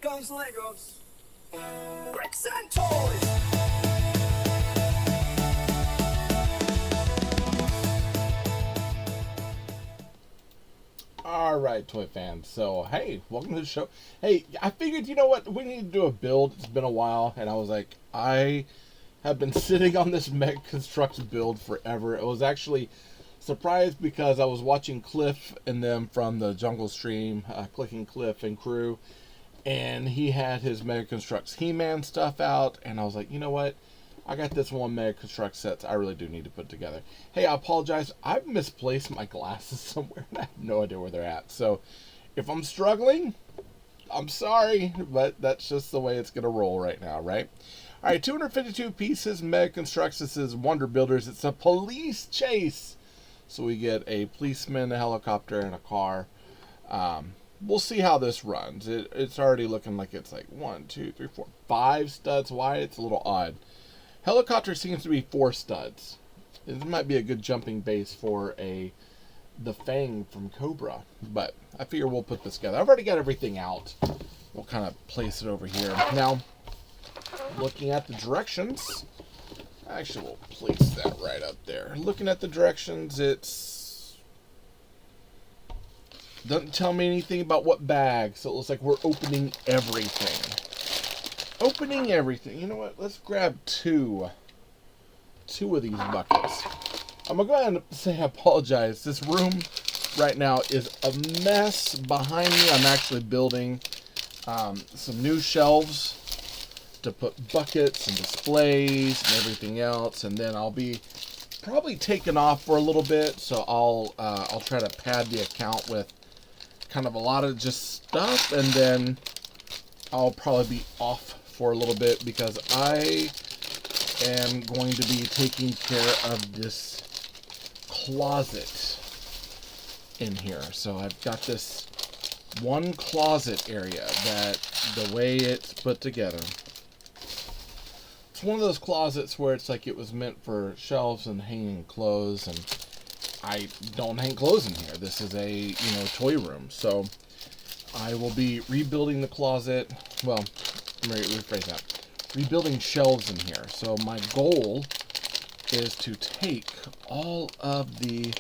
comes Legos, bricks and toys. Alright, toy fans. So, hey, welcome to the show. Hey, I figured, you know what? We need to do a build. It's been a while, and I was like, I have been sitting on this Mega Construx build forever. It was actually surprised because I was watching Cliff and them from the Jungle stream, Clicking Cliff and crew, and he had his Mega Construx He-Man stuff out, and I was like, you know what? I got this one Mega Construx sets I really do need to put together. Hey, I apologize. I've misplaced my glasses somewhere, and I have no idea where they're at. So, if I'm struggling, I'm sorry, but that's just the way it's going to roll right now, right? All right, 252 pieces, Mega Construx. This is Wonder Builders. It's a police chase. So we get a policeman, a helicopter, and a car. We'll see how this runs. It's already looking like it's like 1, 2, 3, 4, 5 studs wide. It's a little odd. Helicopter seems to be 4 studs. This might be a good jumping base for the Fang from Cobra. But I figure we'll put this together. I've already got everything out. We'll kind of place it over here. Now, looking at the directions, actually we'll place that right up there. Looking at the directions, it's doesn't tell me anything about what bag, so it looks like we're opening everything. Opening everything. You know what? Let's grab two of these buckets. I'm going to go ahead and say I apologize. This room right now is a mess behind me. I'm actually building some new shelves to put buckets and displays and everything else. And then I'll be probably taking off for a little bit. So I'll try to pad the account with kind of a lot of just stuff. And then I'll probably be off for a little bit because I am going to be taking care of this closet in here. So I've got this one closet area that the way it's put together, it's one of those closets where it's like it was meant for shelves and hanging clothes, and I don't hang clothes in here. This is a toy room. So I will be rebuilding the closet. Well, let me rephrase that. Rebuilding shelves in here. So my goal is to take all of the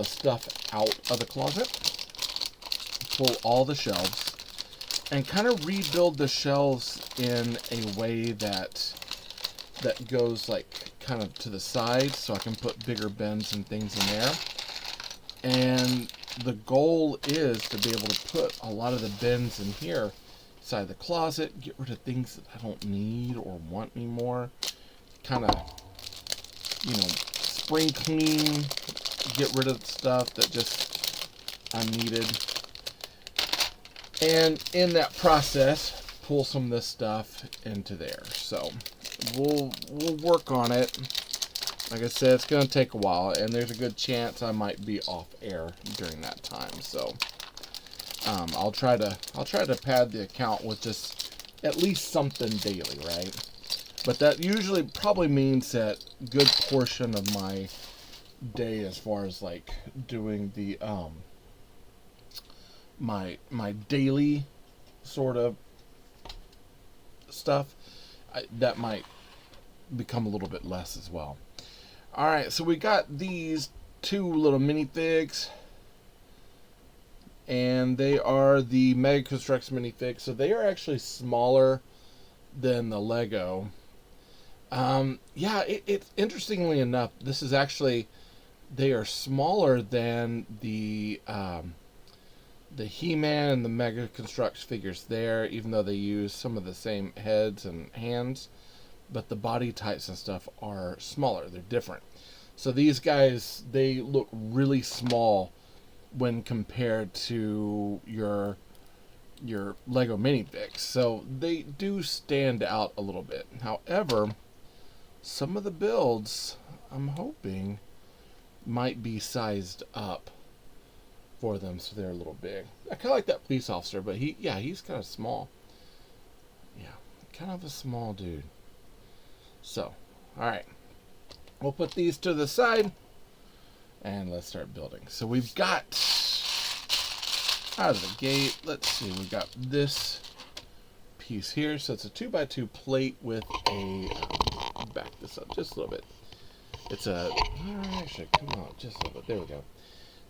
stuff out of the closet, pull all the shelves, and kind of rebuild the shelves in a way that goes like kind of to the side, so I can put bigger bins and things in there. And the goal is to be able to put a lot of the bins in here inside the closet, get rid of things that I don't need or want anymore, kind of, spring clean, get rid of stuff that just unneeded. And in that process, pull some of this stuff into there. So we'll work on it. Like I said, it's going to take a while, and there's a good chance I might be off air during that time. So I'll try to pad the account with just at least something daily, right? But that usually probably means that a good portion of my day, as far as like doing the my daily sort of stuff, that might become a little bit less as well. Alright, so we got these 2 little minifigs, and they are the Mega Construx minifigs, so they are actually smaller than the Lego. Yeah, it's interestingly enough, this is actually, they are smaller than the He-Man and the Mega Construx figures there, even though they use some of the same heads and hands. But the body types and stuff are smaller. They're different. So these guys, they look really small when compared to your Lego minifigs. So they do stand out a little bit. However, some of the builds, I'm hoping, might be sized up for them so they're a little big. I kind of like that police officer, but he's kind of small. Yeah, kind of a small dude. So, alright. We'll put these to the side and let's start building. So we've got out of the gate, let's see, we got this piece here. So it's a 2x2 plate with a, back this up just a little bit. It's a, actually, come on, just a little bit. There we go.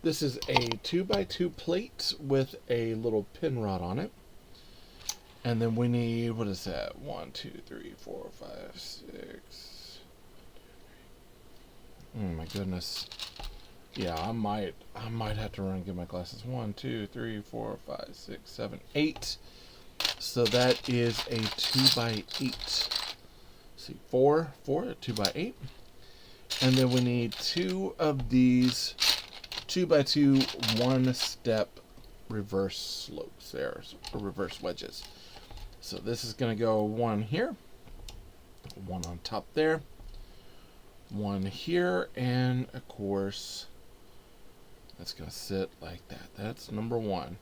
This is a 2x2 plate with a little pin rod on it. And then we need, what is that? 1, 2, 3, 4, 5, 6. Oh my goodness. Yeah, I might have to run and get my glasses. 1, 2, 3, 4, 5, 6, 7, 8. So that is a 2x8. See, 4, 2 by 8. And then we need 2 of these 2x2 one-step reverse slopes there, or reverse wedges. So this is going to go 1 here, 1 on top there, 1 here, and of course that's going to sit like that. That's number 1.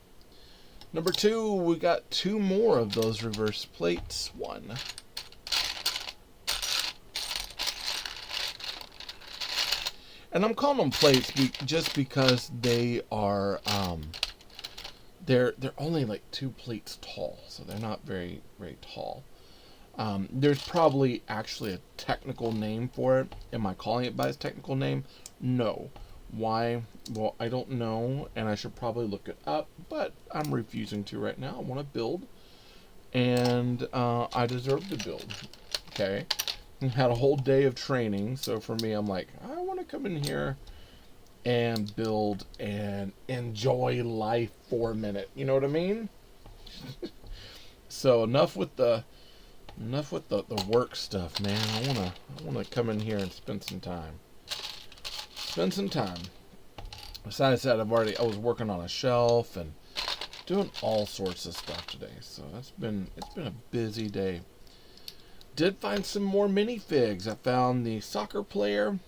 Number 2, we got 2 more of those reverse plates. 1. And I'm calling them plates just because they are, they're only like 2 plates tall, so they're not very tall. There's probably actually a technical name for it. Am I calling it by its technical name? No. Why? Well, I don't know, and I should probably look it up, but I'm refusing to right now. I want to build, and I deserve to build. Okay. Had a whole day of training, so for me, I'm like, I want to come in here and build and enjoy life for a minute. You know what I mean? So enough with the work stuff, man. I wanna come in here and spend some time. Besides that, I was working on a shelf and doing all sorts of stuff today. So it's been a busy day. Did find some more minifigs. I found the soccer player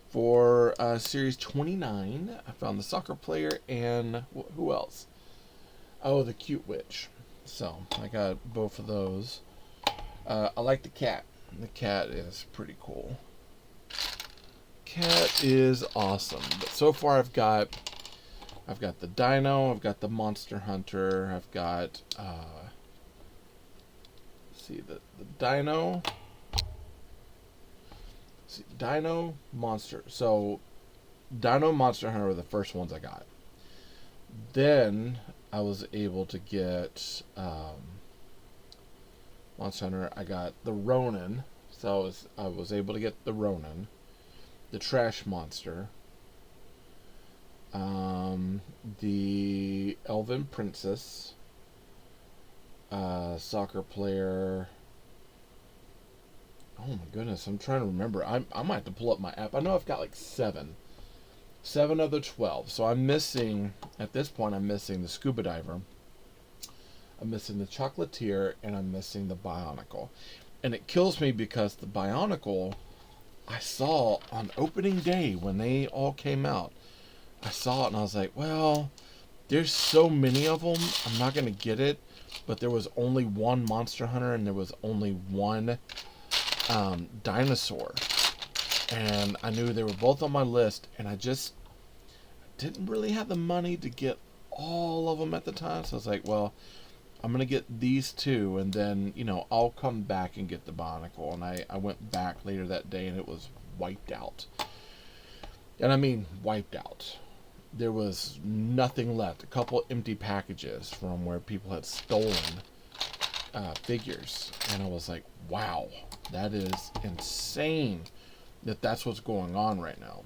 for series 29. I found the soccer player and who else? Oh, the cute witch. So I got both of those. I like the cat. The cat is pretty cool. Cat is awesome. But so far I've got the dino. I've got the monster hunter. I've got see the dino. See, dino, monster. So dino, monster hunter were the first ones I got. Then I was able to get monster hunter. I got the Ronin. So I was able to get the Ronin, the trash monster, the elven princess, soccer player. Oh my goodness, I'm trying to remember. I might have to pull up my app. I know I've got like 7 of the 12. So I'm missing, at this point, I'm missing the scuba diver, I'm missing the chocolatier, and I'm missing the bionicle. And it kills me because the bionicle I saw on opening day when they all came out. I saw it and I was like, well, there's so many of them, I'm not going to get it. But there was only 1 monster hunter and there was only 1 dinosaur. And I knew they were both on my list, and I just didn't really have the money to get all of them at the time. So I was like, well, I'm going to get these 2, and then, you know, I'll come back and get the bionicle. And I went back later that day, and it was wiped out. And I mean wiped out. There was nothing left. A couple empty packages from where people had stolen figures. And I was like, wow, that is insane that that's what's going on right now.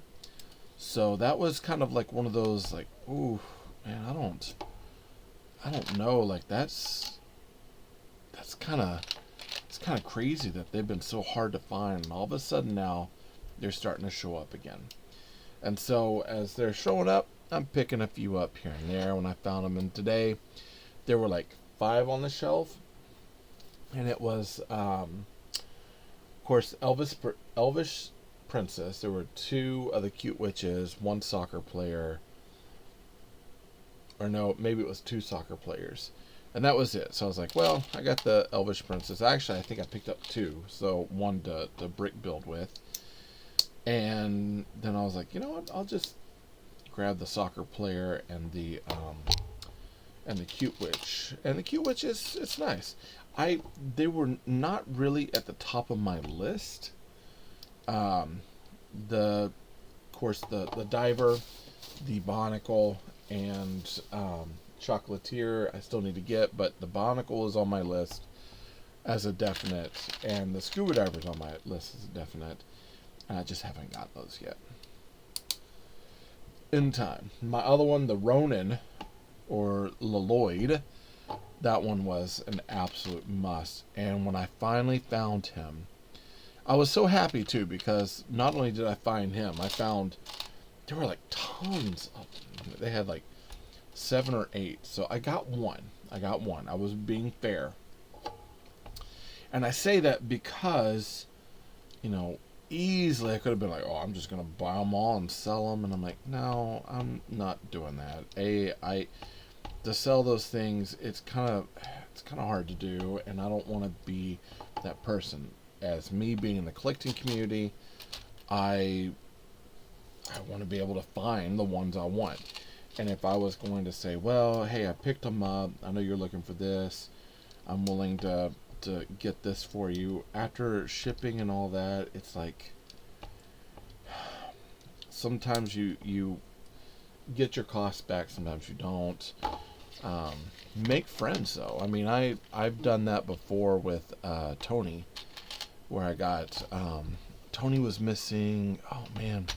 So that was kind of like one of those, like, ooh, man, I don't know. Like, it's kind of crazy that they've been so hard to find. And all of a sudden now they're starting to show up again. And so as they're showing up, I'm picking a few up here and there when I found them. And today there were like 5 on the shelf. And it was, of course, Elvish Princess. There were 2 of the cute witches, 1 soccer player. Or no, maybe it was 2 soccer players. And that was it. So I was like, well, I got the Elvish Princess. Actually, I think I picked up 2. So 1 to brick build with. And then I was like, you know what? I'll just grab the soccer player and the and the Cute Witch. And the Cute Witch it's nice. They were not really at the top of my list. Of course, the diver, the barnacle, and chocolatier I still need to get, but the barnacle is on my list as a definite, and the scuba diver's on my list as a definite, and I just haven't got those yet. In time. My other one, the Ronin, or Lloyd, that one was an absolute must, and when I finally found him, I was so happy too, because not only did I find him, I found there were like tons of them. They had like 7 or 8, so I got one. I was being fair. And I say that because, you know, easily I could have been like, oh, I'm just going to buy them all and sell them. And I'm like, no, I'm not doing that. To sell those things, it's kind of hard to do. And I don't want to be that person. As me being in the collecting community, I want to be able to find the ones I want. And if I was going to say, well, hey, I picked them up. I know you're looking for this. I'm willing to get this for you. After shipping and all that, it's like sometimes you get your costs back, sometimes you don't. Make friends though. I mean, I've done that before with Tony, where I got Tony was missing. Oh man,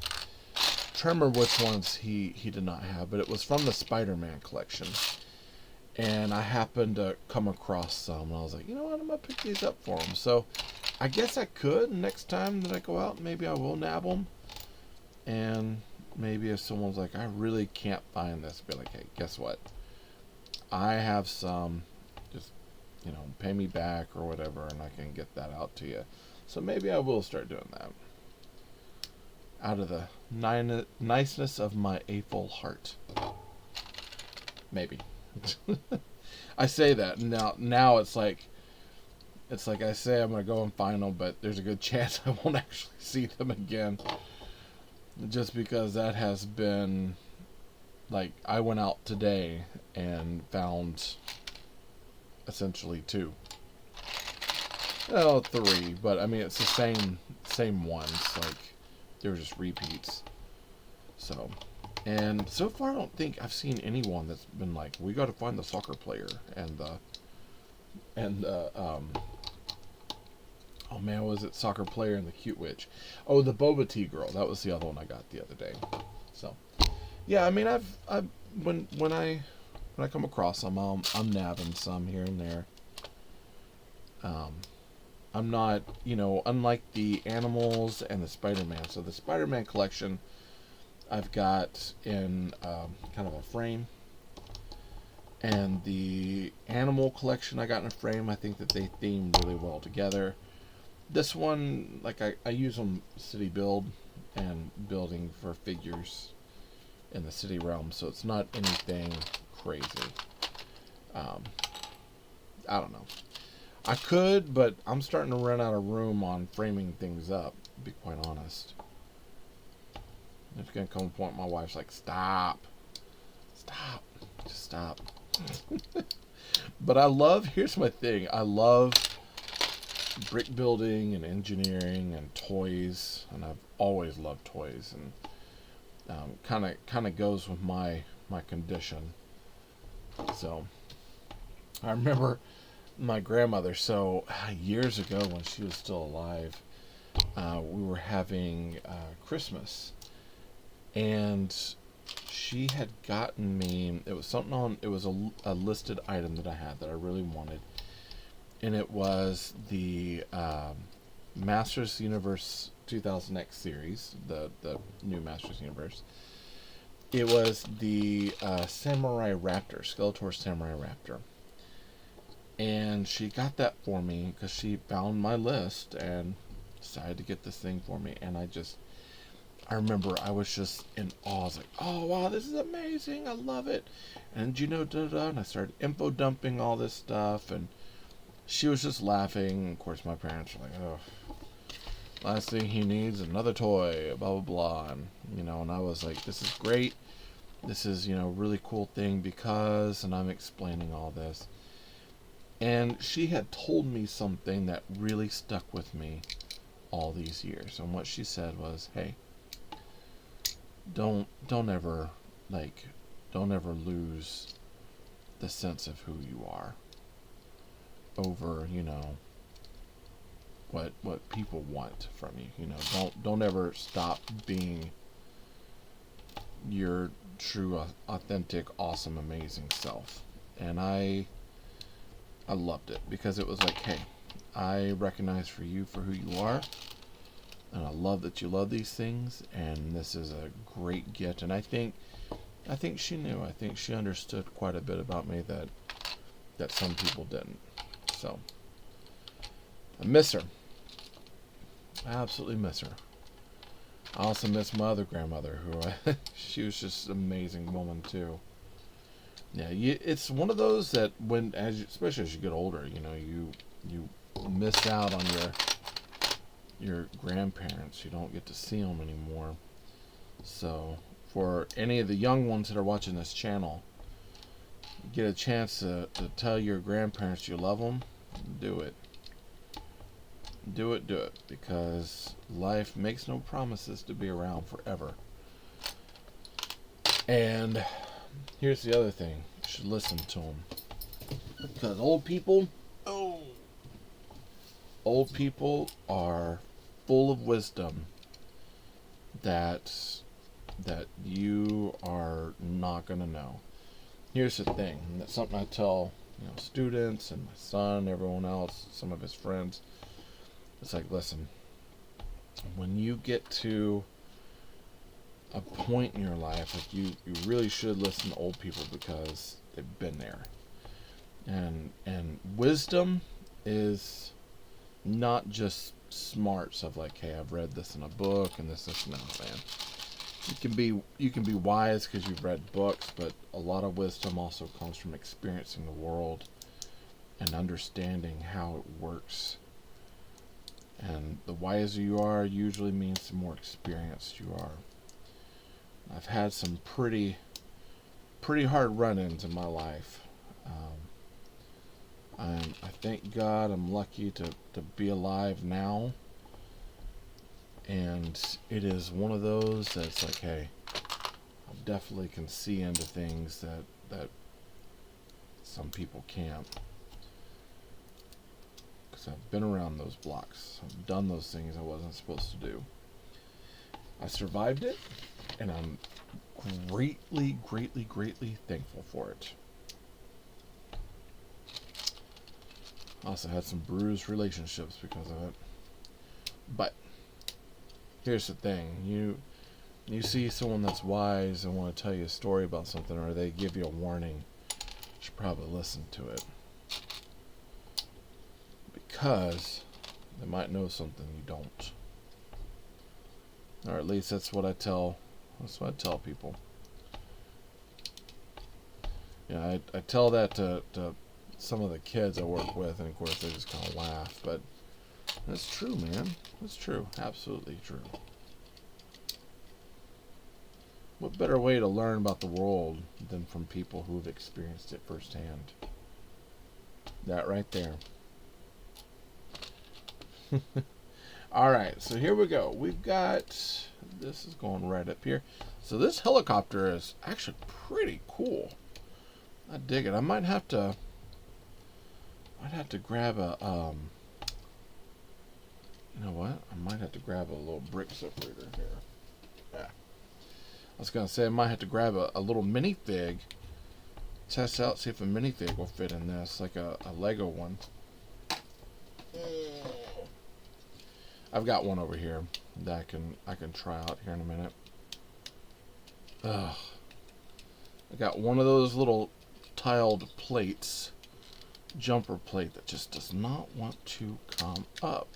I can't remember which ones he did not have, but it was from the Spider-Man collection. And I happened to come across some, and I was like, you know what, I'm going to pick these up for him. So I guess I could, next time that I go out, maybe I will nab them. And maybe if someone's like, I really can't find this, be like, hey, guess what? I have some, just, you know, pay me back or whatever, and I can get that out to you. So maybe I will start doing that. Out of the niceness of my A-full heart. Maybe. I say that now it's like I say I'm gonna go and find them, but there's a good chance I won't actually see them again, just because that has been like, I went out today and found essentially 2, well 3, but I mean it's the same ones, like they were just repeats. So, and so far I don't think I've seen anyone that's been like, we got to find the soccer player and oh man, was it soccer player and the Cute Witch? Oh, the Boba Tea girl. That was the other one I got the other day. So, yeah, I mean, I've when I come across them, I'm nabbing some here and there. I'm not, you know, unlike the animals and the Spider-Man. So the Spider-Man collection I've got in kind of a frame, and the animal collection I got in a frame. I think that they theme really well together. This one, like I use them city build and building for figures in the city realm, so it's not anything crazy. I don't know. I could, but I'm starting to run out of room on framing things up, to be quite honest. It's going to come a point my wife's like, stop. Just stop. But here's my thing. I love brick building and engineering and toys, and I've always loved toys, and kind of goes with my condition. So I remember my grandmother, so years ago when she was still alive, we were having Christmas, and she had gotten me, it was a listed item that I had that I really wanted, and it was the Masters Universe 2000X series, the new Masters Universe. It was the Samurai Raptor, Skeletor Samurai Raptor. And she got that for me because she found my list and decided to get this thing for me. And I remember I was just in awe. I was like, oh wow, this is amazing, I love it. And you know, and I started info dumping all this stuff, and she was just laughing. Of course, my parents were like, oh, last thing he needs, another toy, blah blah blah. And you know, and I was like, this is great. this is, you know, really cool thing because, and I'm explaining all this. And she had told me something that really stuck with me all these years. And what she said was, hey, don't ever lose the sense of who you are over, you know, what people want from you. You know, don't ever stop being your true, authentic, awesome, amazing self. And I loved it because it was like, hey, I recognize for you for who you are, and I love that you love these things, and this is a great gift. And I think she knew. I think she understood quite a bit about me that some people didn't. So I miss her. I absolutely miss her. I also miss my other grandmother, who she was just an amazing woman too. Yeah, it's one of those that especially as you get older, you know, you miss out on your grandparents. You don't get to see them anymore. So for any of the young ones that are watching this channel, get a chance to tell your grandparents you love them, do it. Do it, because life makes no promises to be around forever. And here's the other thing, you should listen to them. Because old people are full of wisdom that you are not going to know. Here's the thing, and that's something I tell, you know, students and my son, everyone else, some of his friends. It's like, listen, when you get to a point in your life, like you really should listen to old people because they've been there. And wisdom is not just smarts of like, hey, I've read this in a book and this, no, man. You can be wise because you've read books, but a lot of wisdom also comes from experiencing the world and understanding how it works. And the wiser you are usually means the more experienced you are. I've had some pretty hard run-ins in my life. I thank God I'm lucky to be alive now. And it is one of those that's like, hey, I definitely can see into things that some people can't. I've been around those blocks. I've done those things I wasn't supposed to do. I survived it, and I'm greatly thankful for it. I also had some bruised relationships because of it. But here's the thing. You see someone that's wise and want to tell you a story about something, or they give you a warning, you should probably listen to it. Because they might know something you don't, or at least that's what I tell people. Yeah, I tell that to some of the kids I work with, and of course they just kind of laugh. But that's true, man. That's true. Absolutely true. What better way to learn about the world than from people who've experienced it firsthand? That right there. Alright, so here we go. We've got, this is going right up here. So this helicopter is actually pretty cool. I dig it. I might have to grab a, you know what? I might have to grab a little brick separator here. Yeah. I was going to say I might have to grab a little minifig, test out, see if a minifig will fit in this, like a Lego one. I've got one over here that I can try out here in a minute. Ugh. I got one of those little tiled plates, jumper plate, that just does not want to come up.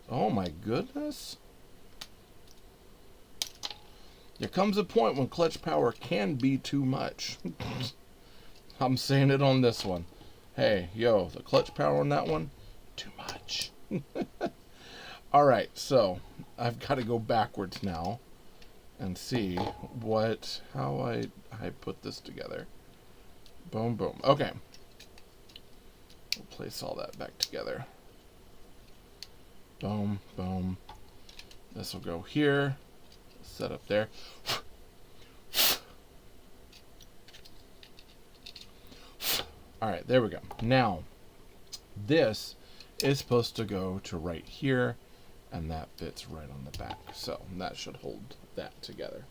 Oh my goodness. There comes a point when clutch power can be too much. I'm saying it on this one. Hey, yo, the clutch power on that one, too much. Alright, so I've got to go backwards now and see how I put this together. Boom, boom. Okay. We'll place all that back together. Boom, boom. This will go here. Set up there. Alright, there we go. Now, this is supposed to go to right here, and that fits right on the back. So, that should hold that together.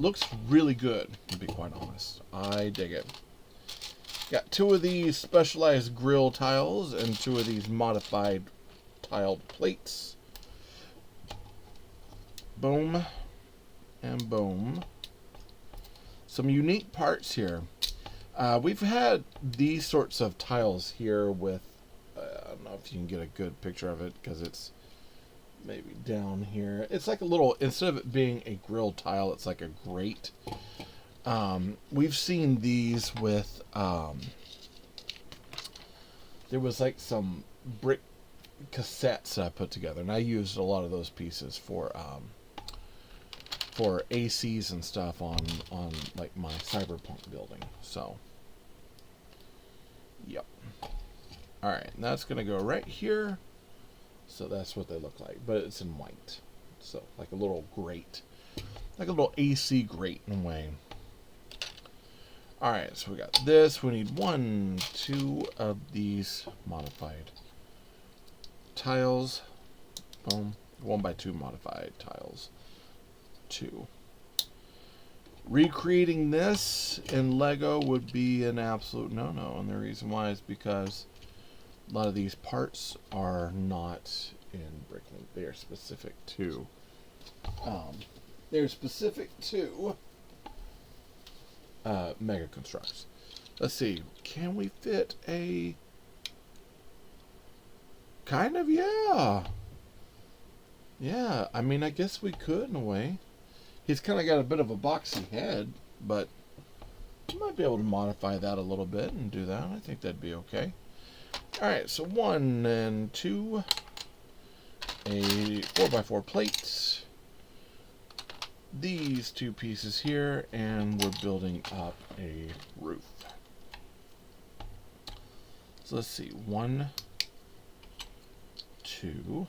Looks really good, to be quite honest. I dig it. Got 2 of these specialized grill tiles and 2 of these modified tiled plates. Boom and boom. Some unique parts here. We've had these sorts of tiles here with, I don't know if you can get a good picture of it because it's maybe down here. It's like a little, instead of it being a grill tile, it's like a grate. We've seen these with, there was like some brick cassettes I put together, and I used a lot of those pieces for ACs and stuff on like my cyberpunk building. So, yep. All right, and that's gonna go right here. So that's what they look like, but it's in white. So like a little grate, like a little AC grate in a way. All right, so we got this. We need 1, 2 of these modified tiles. Boom. 1x2 modified tiles. 2. Recreating this in Lego would be an absolute no-no, and the reason why is because a lot of these parts are not in Bricklink. They are specific to Mega Construx. Let's see, can we fit a kind of, yeah, I mean, I guess we could in a way. He's kind of got a bit of a boxy head, but you might be able to modify that a little bit and do that. I think that'd be okay. Alright, so 1 and 2, a 4x4 plate, these 2 pieces here, and we're building up a roof. So let's see, 1, 2,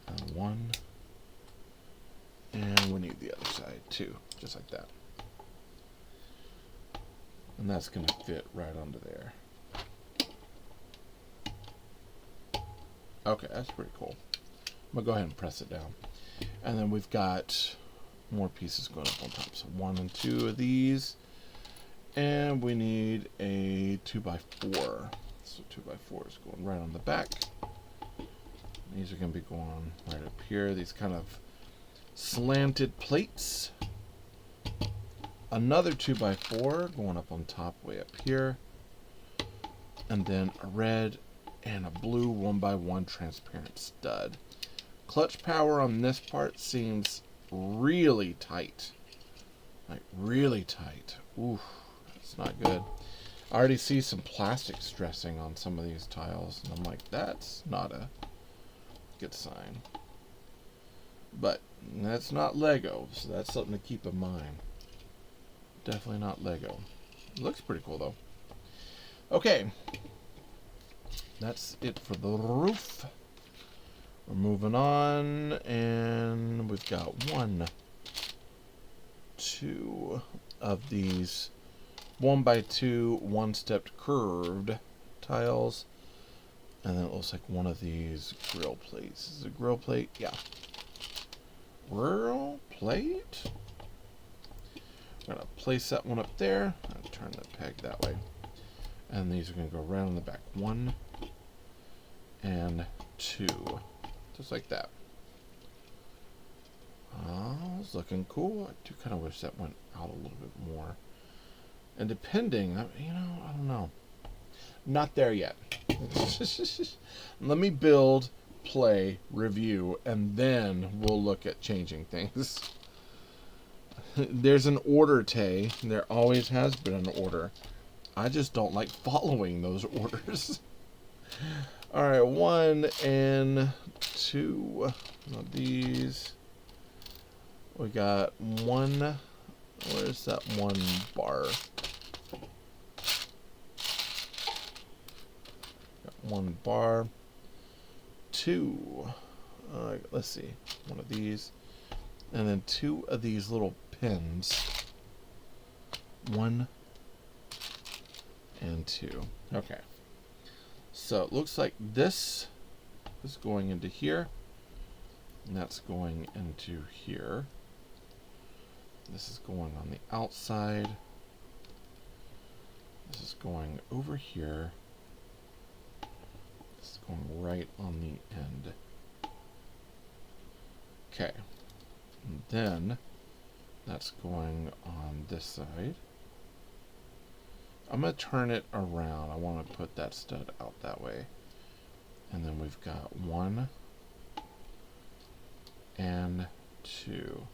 and 1, and we need the other side too, just like that. And that's going to fit right under there. Okay, that's pretty cool. I'm going to go ahead and press it down. And then we've got more pieces going up on top. So 1 and 2 of these. And we need a 2x4. So 2x4 is going right on the back. These are going to be going right up here. These kind of slanted plates. Another 2x4 going up on top way up here. And then a red and a blue 1x1 transparent stud. Clutch power on this part seems really tight. Like really tight. Ooh, that's not good. I already see some plastic stressing on some of these tiles, and I'm like, that's not a good sign. But that's not Lego, so that's something to keep in mind. Definitely not Lego. Looks pretty cool though. Okay. That's it for the roof. We're moving on, and we've got 1, 2 of these 1x2 one-stepped curved tiles, and then it looks like 1 of these grill plates. Is it a grill plate? Yeah. Grill plate. I'm gonna place that one up there. I'll turn the peg that way, and these are gonna go right on the back. 1 and 2. Just like that. Oh, it's looking cool. I do kind of wish that went out a little bit more. And depending, you know, I don't know. Not there yet. Let me build, play, review, and then we'll look at changing things. There's an order, Tay. There always has been an order. I just don't like following those orders. Alright, 1 and 2 of these. We got one. Where's that one bar? Got one bar. Two. Let's see. One of these. And then two of these little pins. One and two. Okay. So it looks like this is going into here. And that's going into here. This is going on the outside. This is going over here. This is going right on the end. Okay. And then that's going on this side. I'm going to turn it around. I want to put that stud out that way. And then we've got one and two.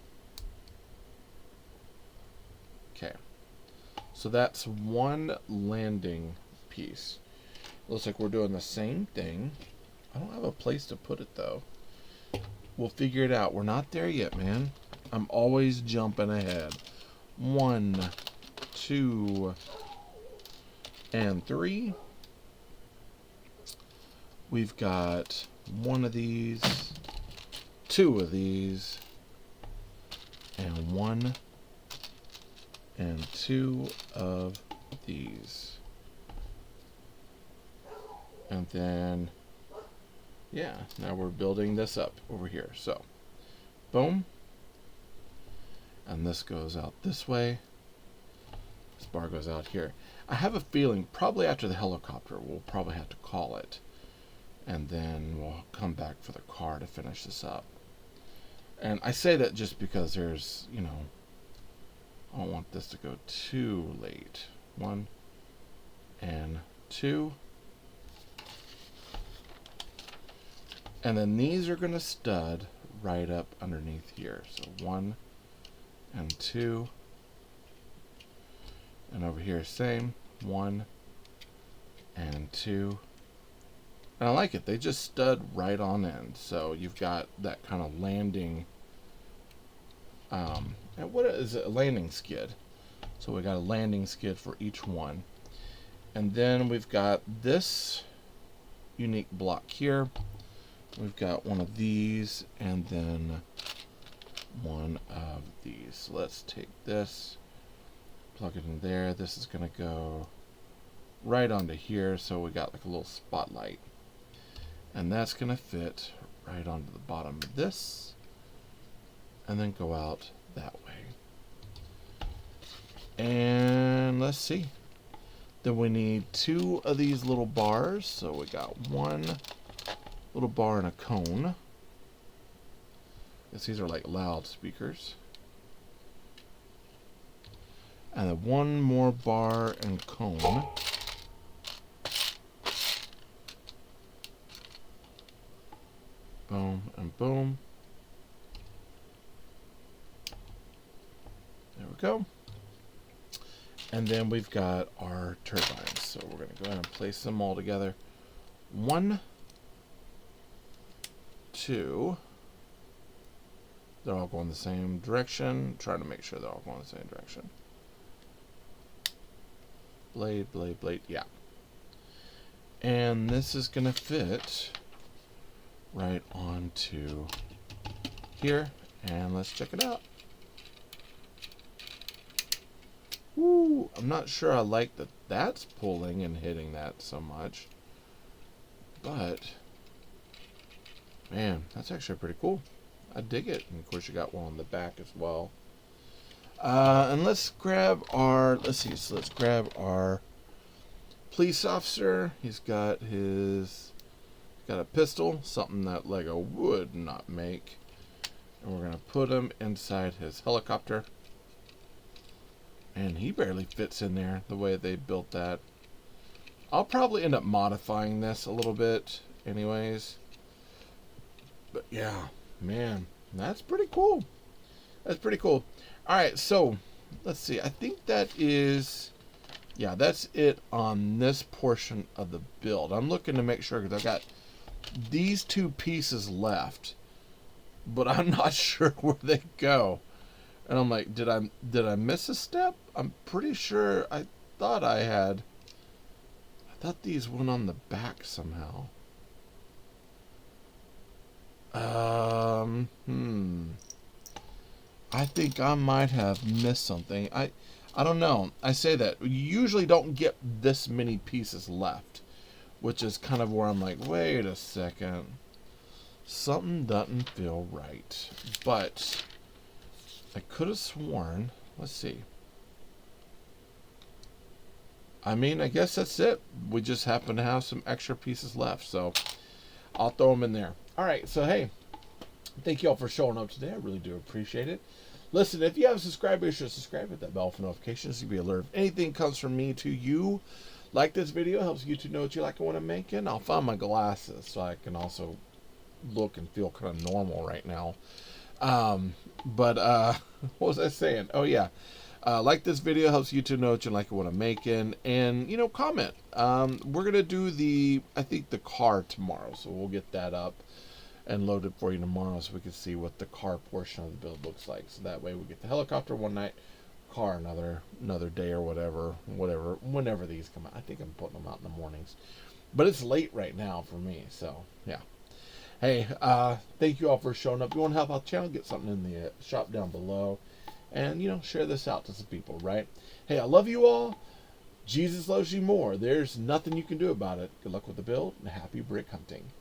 Okay. So that's one landing piece. Looks like we're doing the same thing. I don't have a place to put it though. We'll figure it out. We're not there yet, man. I'm always jumping ahead. 1, 2, and 3. We've got one of these, two of these, and one and two of these. And then, yeah, now we're building this up over here. So, boom. And this goes out this way. This bar goes out here. I have a feeling probably after the helicopter we'll probably have to call it. And then we'll come back for the car to finish this up. And I say that just because there's, you know, I don't want this to go too late. 1 and 2. And then these are going to stud right up underneath here. So 1 and 2. And over here, same. 1 and 2. And I like it. They just stud right on in. So you've got that kind of landing. And what is it? A landing skid. So we got a landing skid for each one. And then we've got this unique block here. We've got one of these and then one of these. So let's take this, plug it in there. This is going to go right onto here. So we got like a little spotlight. And that's going to fit right onto the bottom of this and then go out that way. And let's see. Then we need two of these little bars. So we got one little bar and a cone. Guess these are like loudspeakers. And then one more bar and cone. Boom and boom. There we go. And then we've got our turbines. So we're going to go ahead and place them all together. 1, 2. They're all going the same direction. Trying to make sure they're all going the same direction. Blade, blade, blade. Yeah. And this is going to fit right onto here. And let's check it out. Woo! I'm not sure I like that that's pulling and hitting that so much. But, man, that's actually pretty cool. I dig it. And of course you got one on the back as well. And let's grab our, let's see, so let's grab our police officer. He's got a pistol, something that Lego would not make. And we're going to put him inside his helicopter. And he barely fits in there the way they built that. I'll probably end up modifying this a little bit anyways. But yeah, man, that's pretty cool. That's pretty cool. Alright, so let's see. I think that is, yeah, that's it on this portion of the build. I'm looking to make sure because I've got these two pieces left. But I'm not sure where they go. And I'm like, did I miss a step? I'm pretty sure I thought these went on the back somehow. I think I might have missed something. I don't know. I say that. You usually don't get this many pieces left, which is kind of where I'm like, wait a second. Something doesn't feel right. But I could have sworn. Let's see. I mean, I guess that's it. We just happen to have some extra pieces left, so I'll throw them in there. All right, so hey, thank you all for showing up today. I really do appreciate it. Listen, if you haven't subscribed, be sure to subscribe, hit that bell for notifications. You'll be alerted if anything comes from me to you. Like this video, helps YouTube know what you like and what I'm making. I'll find my glasses so I can also look and feel kind of normal right now. What was I saying? Oh yeah. Like this video, helps YouTube know what you like and what I'm making, and you know, comment. We're gonna do I think the car tomorrow, so we'll get that up and load it for you tomorrow, so we can see what the car portion of the build looks like. So that way, we get the helicopter one night, car another day or whatever, whenever these come out. I think I'm putting them out in the mornings, but it's late right now for me, so yeah. Hey, thank you all for showing up. If you want to help out the channel, get something in the shop down below. And, you know, share this out to some people, right? Hey, I love you all. Jesus loves you more. There's nothing you can do about it. Good luck with the build and happy brick hunting.